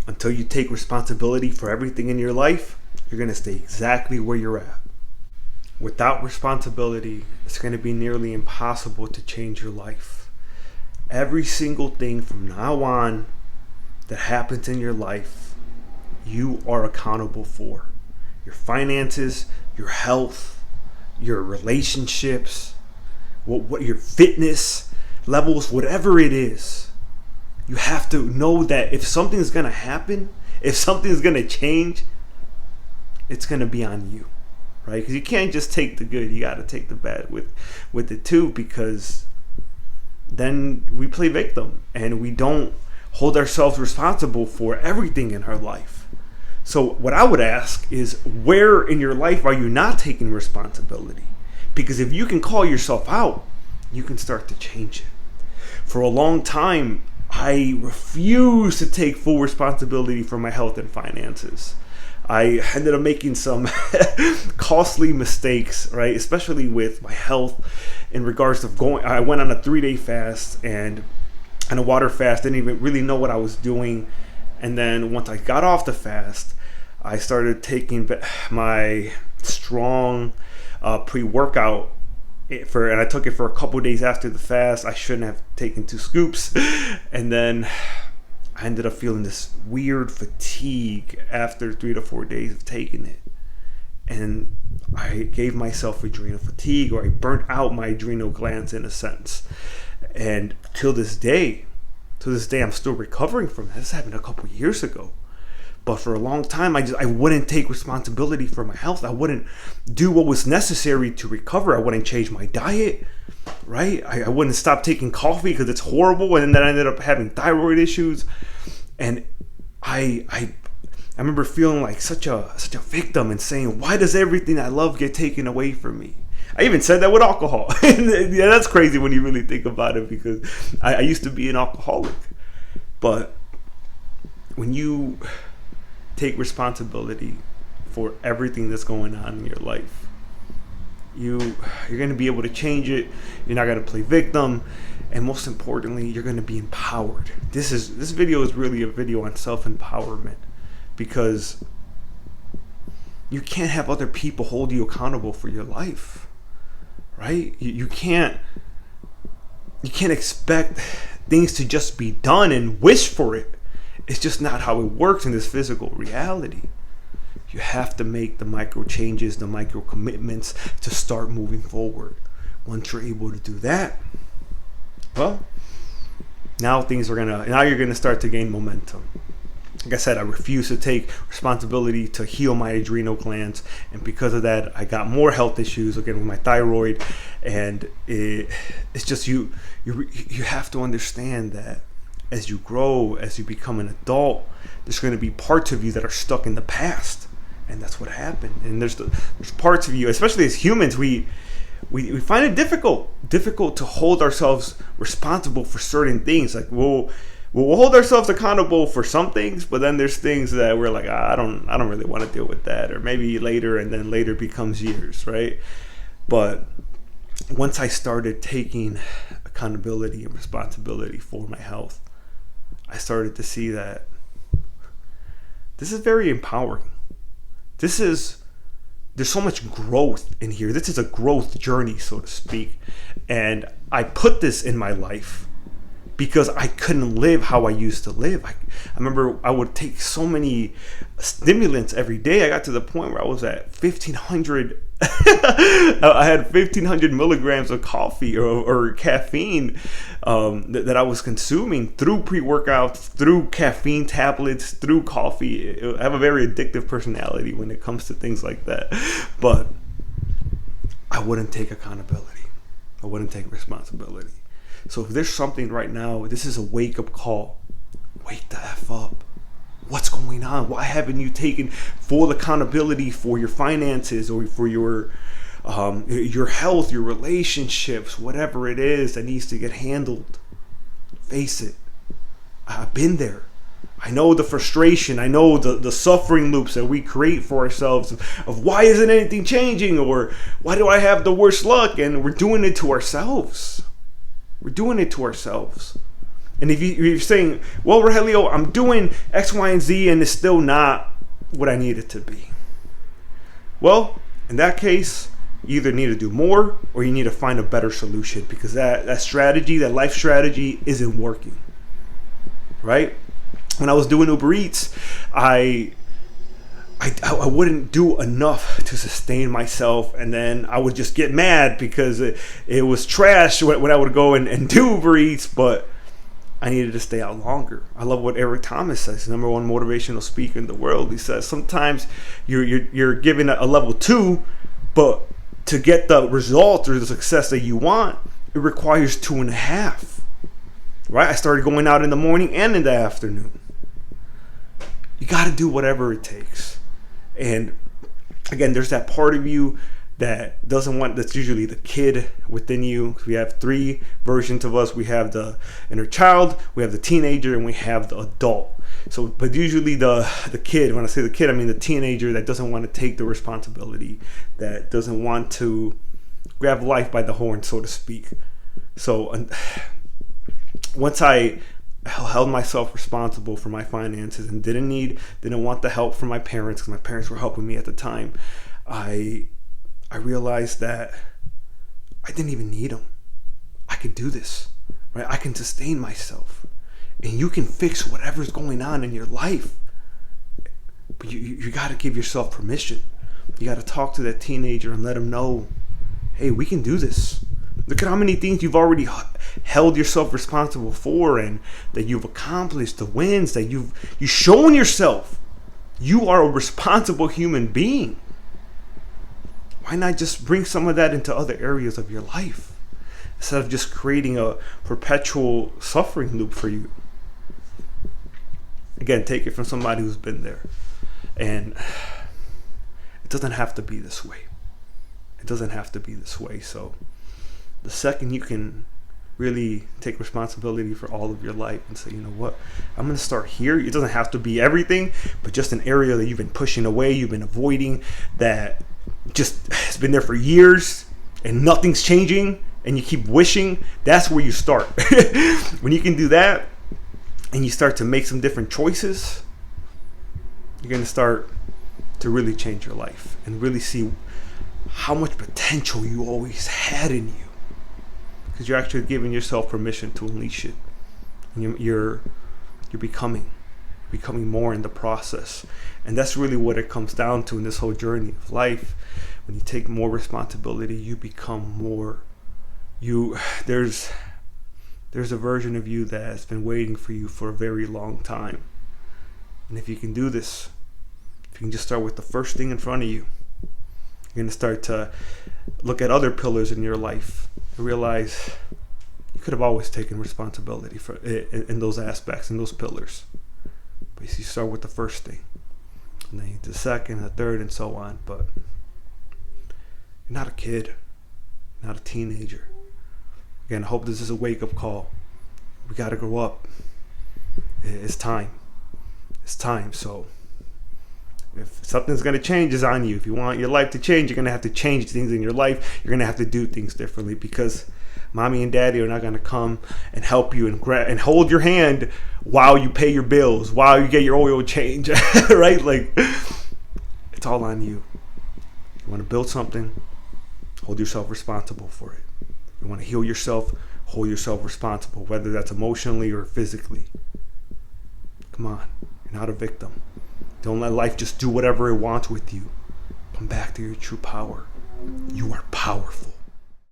Until you take responsibility for everything in your life, you're going to stay exactly where you're at. Without responsibility, it's going to be nearly impossible to change your life. Every single thing from now on that happens in your life, you are accountable for. Your finances, your health, your relationships, what your fitness levels, whatever it is. You have to know that if something's going to happen, if something's going to change, it's going to be on you, right? Because you can't just take the good, you got to take the bad with it too, because then we play victim and we don't hold ourselves responsible for everything in our life. So what I would ask is, where in your life are you not taking responsibility? Because if you can call yourself out, you can start to change it. For a long time, I refused to take full responsibility for my health and finances. I ended up making some costly mistakes, right? Especially with my health in regards to I went on a 3-day fast and a water fast. Didn't even really know what I was doing. And then once I got off the fast, I started taking my strong pre-workout and I took it for a couple of days after the fast. I shouldn't have taken 2 scoops. And then I ended up feeling this weird fatigue after 3 to 4 days of taking it. And I gave myself adrenal fatigue, or I burnt out my adrenal glands in a sense. And till this day, I'm still recovering from it. This happened a couple of years ago. But for a long time, I wouldn't take responsibility for my health. I wouldn't do what was necessary to recover. I wouldn't change my diet, right? I wouldn't stop taking coffee because it's horrible. And then I ended up having thyroid issues. And I remember feeling like such a victim and saying, why does everything I love get taken away from me? I even said that with alcohol. Yeah, that's crazy when you really think about it, because I used to be an alcoholic. But when you take responsibility for everything that's going on in your life, you're going to be able to change it. You're not going to play victim, and most importantly, you're going to be empowered. This video is really a video on self-empowerment, because you can't have other people hold you accountable for your life, right? You can't expect things to just be done and wish for it. It's just not how it works in this physical reality. You have to make the micro changes, the micro commitments to start moving forward. Once you're able to do that, well, now you're gonna start to gain momentum. Like I said, I refuse to take responsibility to heal my adrenal glands, and because of that, I got more health issues again with my thyroid. And it's just you have to understand that as you grow, as you become an adult, there's going to be parts of you that are stuck in the past, and that's what happened. And there's parts of you, especially as humans, we find it difficult to hold ourselves responsible for certain things. Like we'll hold ourselves accountable for some things, but then there's things that we're like, I don't really want to deal with that, or maybe later, and then later becomes years, right? But once I started taking accountability and responsibility for my health, I started to see that this is very empowering. There's so much growth in here. This is a growth journey, so to speak. And I put this in my life because I couldn't live how I used to live. I remember I would take so many stimulants every day. I got to the point where I was at 1,500. I had 1,500 milligrams of coffee or caffeine that I was consuming through pre-workouts, through caffeine tablets, through coffee. I have a very addictive personality when it comes to things like that. But I wouldn't take accountability. I wouldn't take responsibility. So if there's something right now, this is a wake-up call. Wake the F up. What's going on? Why haven't you taken full accountability for your finances or for your health, your relationships, whatever it is that needs to get handled? Face it. I've been there. I know the frustration. I know the suffering loops that we create for ourselves of why isn't anything changing, or why do I have the worst luck? And we're doing it to ourselves. We're doing it to ourselves. And if you're saying, well, Rogelio, I'm doing X, Y, and Z, and it's still not what I need it to be. Well, in that case, you either need to do more or you need to find a better solution, because that strategy, that life strategy, isn't working. Right? When I was doing Uber Eats, I wouldn't do enough to sustain myself, and then I would just get mad because it was trash when I would go and do Uber Eats, but I needed to stay out longer. I love what Eric Thomas says, number one motivational speaker in the world. He says sometimes you're given a level 2, but to get the result or the success that you want, it requires 2.5. Right? I started going out in the morning and in the afternoon. You got to do whatever it takes. And again, there's that part of you that doesn't want, that's usually the kid within you. We have 3 versions of us. We have the inner child, we have the teenager, and we have the adult. So, but usually the kid, when I say the kid, I mean the teenager that doesn't want to take the responsibility, that doesn't want to grab life by the horn, so to speak. So once I held myself responsible for my finances and didn't want the help from my parents, because my parents were helping me at the time, I realized that I didn't even need them. I could do this, right? I can sustain myself, and you can fix whatever's going on in your life. But you got to give yourself permission. You got to talk to that teenager and let them know, hey, we can do this. Look at how many things you've already held yourself responsible for, and that you've accomplished, the wins that you've shown yourself. You are a responsible human being. Why not just bring some of that into other areas of your life, instead of just creating a perpetual suffering loop for you? Again, take it from somebody who's been there. And it doesn't have to be this way. It doesn't have to be this way. So the second you can really take responsibility for all of your life and say, you know what, I'm going to start here. It doesn't have to be everything, but just an area that you've been pushing away, you've been avoiding, that just has been there for years and nothing's changing, and you keep wishing. That's where you start. When you can do that and you start to make some different choices, you're going to start to really change your life and really see how much potential you always had in you, because you're actually giving yourself permission to unleash it. And you're becoming more in the process. And that's really what it comes down to in this whole journey of life. When you take more responsibility, you become more. There's a version of you that has been waiting for you for a very long time. And if you can do this, if you can just start with the first thing in front of you, you're going to start to look at other pillars in your life and realize you could have always taken responsibility for in those aspects, in those pillars. But you start with the first thing, and then the second, the third, and so on. But you're not a kid, not a teenager. Again, I hope this is a wake-up call. We got to grow up. It's time. It's time. So if something's going to change, it's on you. If you want your life to change, you're going to have to change things in your life. You're going to have to do things differently, because mommy and daddy are not going to come and help you and hold your hand while you pay your bills, while you get your oil change, right? Like, it's all on you. You want to build something, hold yourself responsible for it. You want to heal yourself, hold yourself responsible, whether that's emotionally or physically. Come on, you're not a victim. Don't let life just do whatever it wants with you. Come back to your true power. You are powerful.